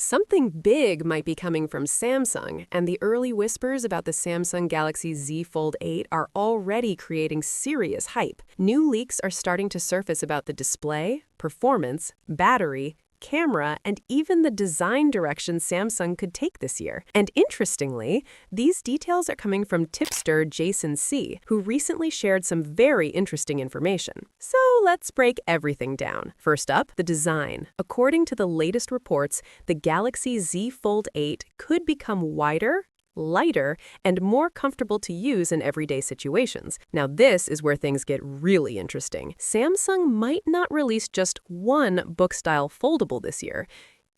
Something big might be coming from Samsung, and the early whispers about the Samsung Galaxy Z Fold 8 are already creating serious hype. New leaks are starting to surface about the display, performance, battery, camera, and even the design direction Samsung could take this year. And interestingly, these details are coming from tipster Jason C., who recently shared some very interesting information. So let's break everything down. First up, the design. According to the latest reports, the Galaxy Z Fold 8 could become wider, lighter, and more comfortable to use in everyday situations. Now this is where things get really interesting. Samsung might not release just one book-style foldable this year.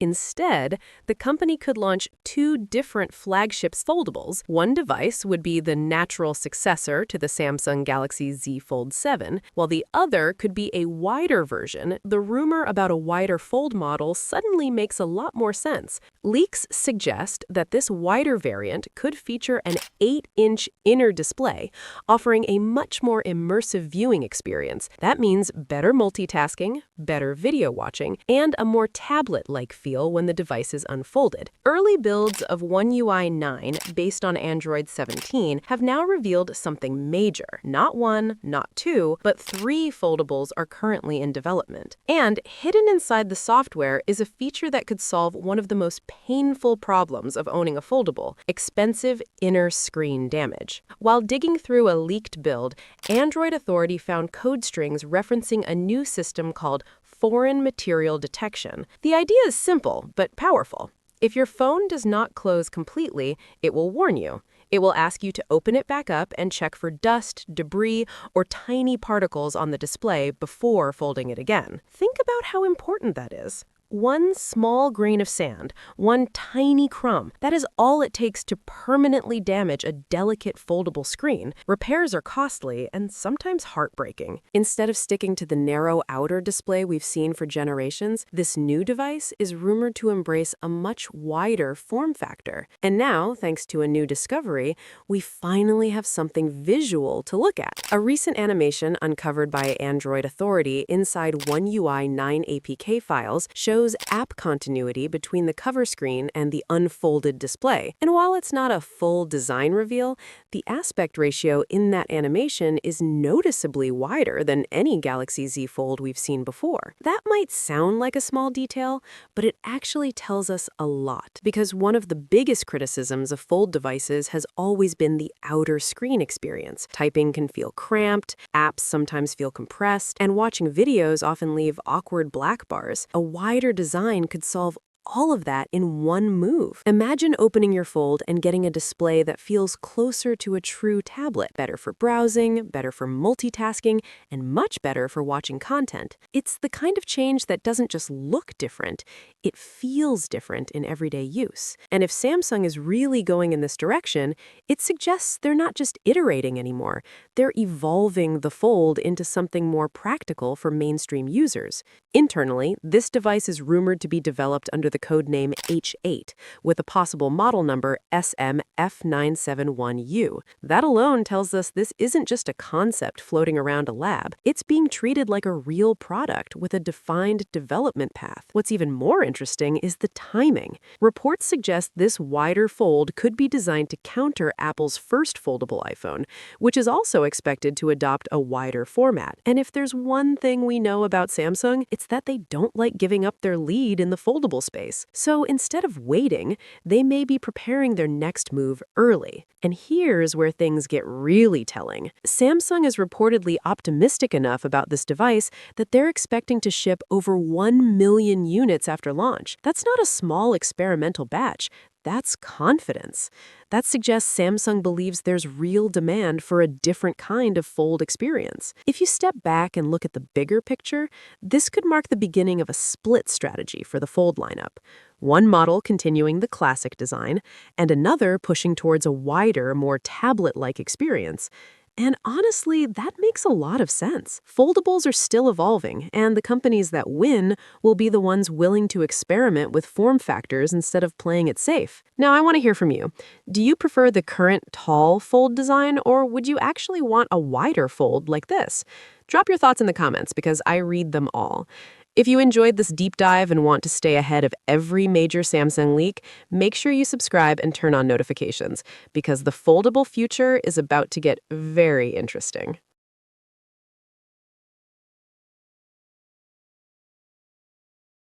Instead, the company could launch two different flagship foldables. One device would be the natural successor to the Samsung Galaxy Z Fold 7, while the other could be a wider version. The rumor about a wider fold model suddenly makes a lot more sense. Leaks suggest that this wider variant could feature an 8-inch inner display, offering a much more immersive viewing experience. That means better multitasking, better video watching, and a more tablet-like feel when the device is unfolded. Early builds of One UI 9, based on Android 17, have now revealed something major. Not one, not two, but three foldables are currently in development. And hidden inside the software is a feature that could solve one of the most painful problems of owning a foldable: expensive inner screen damage. While digging through a leaked build, Android Authority found code strings referencing a new system called foreign material detection. The idea is simple, but powerful. If your phone does not close completely, it will warn you. It will ask you to open it back up and check for dust, debris, or tiny particles on the display before folding it again. Think about how important that is. One small grain of sand, one tiny crumb, that is all it takes to permanently damage a delicate foldable screen. Repairs are costly and sometimes heartbreaking. Instead of sticking to the narrow outer display we've seen for generations, this new device is rumored to embrace a much wider form factor. And now, thanks to a new discovery, we finally have something visual to look at. A recent animation uncovered by Android Authority inside One UI 9 APK files shows app continuity between the cover screen and the unfolded display. And while it's not a full design reveal, the aspect ratio in that animation is noticeably wider than any Galaxy Z Fold we've seen before. That might sound like a small detail, but it actually tells us a lot, because one of the biggest criticisms of fold devices has always been the outer screen experience. Typing can feel cramped, apps sometimes feel compressed, and watching videos often leave awkward black bars. A wider design could solve all of that in one move. Imagine opening your Fold and getting a display that feels closer to a true tablet. Better for browsing, better for multitasking, and much better for watching content. It's the kind of change that doesn't just look different, it feels different in everyday use. And if Samsung is really going in this direction, it suggests they're not just iterating anymore. They're evolving the Fold into something more practical for mainstream users. Internally, this device is rumored to be developed under the codename H8, with a possible model number SMF971U. That alone tells us this isn't just a concept floating around a lab. It's being treated like a real product with a defined development path. What's even more interesting is the timing. Reports suggest this wider fold could be designed to counter Apple's first foldable iPhone, which is also expected to adopt a wider format. And if there's one thing we know about Samsung, it's that they don't like giving up their lead in the foldable space. So instead of waiting, they may be preparing their next move early. And here's where things get really telling. Samsung is reportedly optimistic enough about this device that they're expecting to ship over 1 million units after launch. That's not a small experimental batch. That's confidence. That suggests Samsung believes there's real demand for a different kind of fold experience. If you step back and look at the bigger picture, this could mark the beginning of a split strategy for the Fold lineup. One model continuing the classic design, and another pushing towards a wider, more tablet-like experience. And honestly, that makes a lot of sense. Foldables are still evolving, and the companies that win will be the ones willing to experiment with form factors instead of playing it safe. Now, I want to hear from you. Do you prefer the current tall fold design, or would you actually want a wider fold like this? Drop your thoughts in the comments because I read them all. If you enjoyed this deep dive and want to stay ahead of every major Samsung leak, make sure you subscribe and turn on notifications because the foldable future is about to get very interesting.